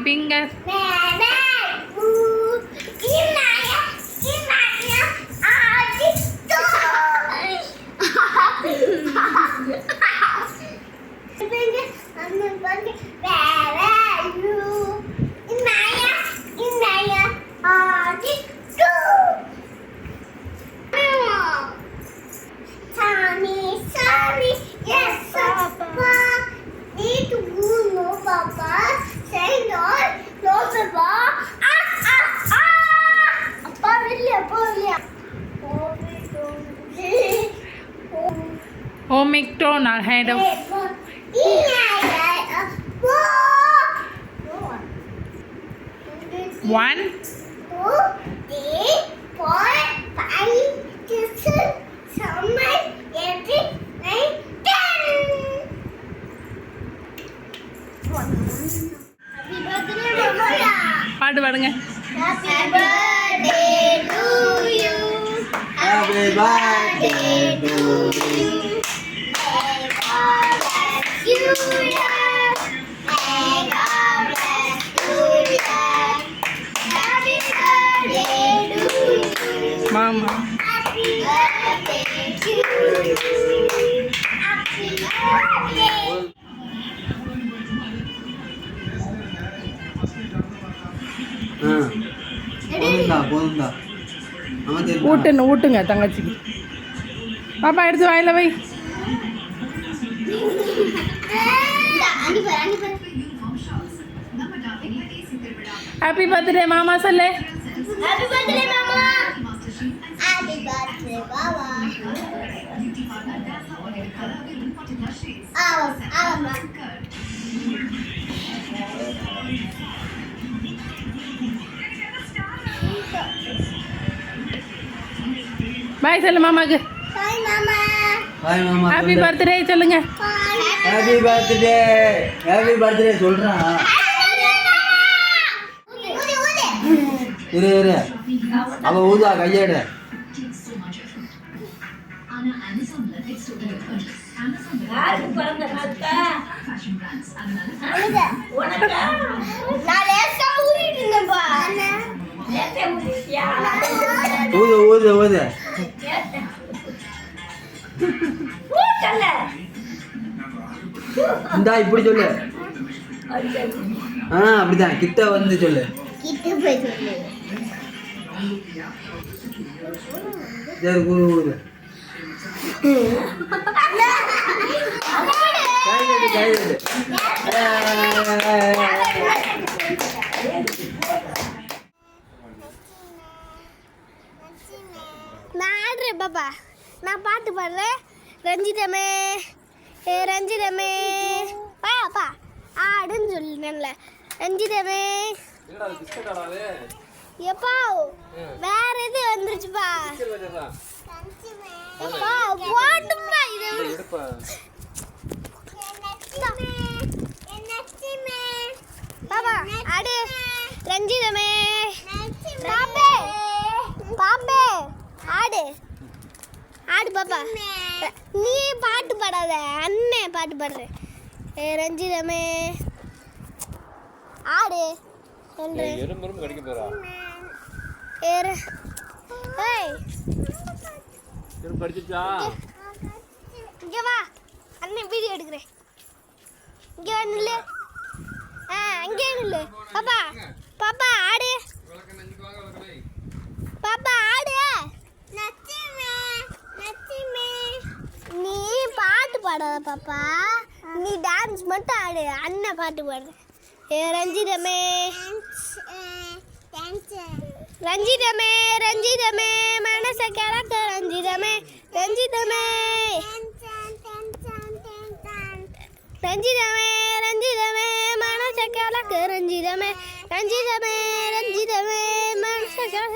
finger. Oh, McDonald had a... One, 2, 3, 4, 5, 6, 7, 8, 9, 10. Happy birthday, Mama. பாட்டு பாடுங்க. Happy birthday to you. Happy birthday to you. May God bless you, dear. May God bless you, dear. Happy birthday to you. Mama. Happy birthday to you. Happy birthday. போதும்டா ஊட்டுங்க தங்கச்சிக்கு. பாப்பா எடுத்து வாயில வை. Happy birthday மாமா சொல்லு. Happy birthday, Mama. Happy birthday, Baba. Mama. பாய் சொல்லு மாமாக்கு. Bye, Mama. பாய் மாமா ஹாப்பி பர்த்டே சொல்லுங்க. Bye. ஹாப்பி பர்த்டே சொல்றான். இரு அவ ஊதா கையேடு. ஊது இந்தா இப்படி சொல்லு. அப்படிதான் கிட்ட வந்து சொல்லு. சரி ஊது கைது நான் ஆடுறேன் பாப்பா. நான் பாட்டு பாடுறேன். ரஞ்சிதமே ரஞ்சிதமே பாப்பா ஆடுன்னு சொல்லுல. ரஞ்சிதமே எப்பா வேற எது வந்துருச்சுப்பா. எப்பா போட்டுப்பா இது. பாப்பா ஆடு. ரஞ்சிதமே பாப்பே பாப்பே ஆடு ஆடு பாப்பா. நீ பாட்டு பாடாத, அண்ணன் பாட்டு பாடுறேன். ரஞ்சிதமே ஆடு சொல்றேன். இங்க வா அண்ணன் வீடியோ எடுக்கிறேன். இங்க வா நில்லு. அங்கே நில்லு பாப்பா. பாப்பா ஆடு. பாப்பா ஆடு. நீ பாட்டு பாடாத பாப்பா. நீ டான்ஸ் மட்டும் ஆடு. அண்ணன் பாட்டு பாடுற. ரஞ்சிதமே ரஞ்சிதமே ரஞ்சிதமே மனச கிழக்க ரஞ்சிதமே ரஞ்சிதமே ரஞ்சிதமே ரஞ்சிதமே மனச கிழக்க ரஞ்சிதமே ரஞ்சிதமே ரஞ்சிதமே மனச கிழக்க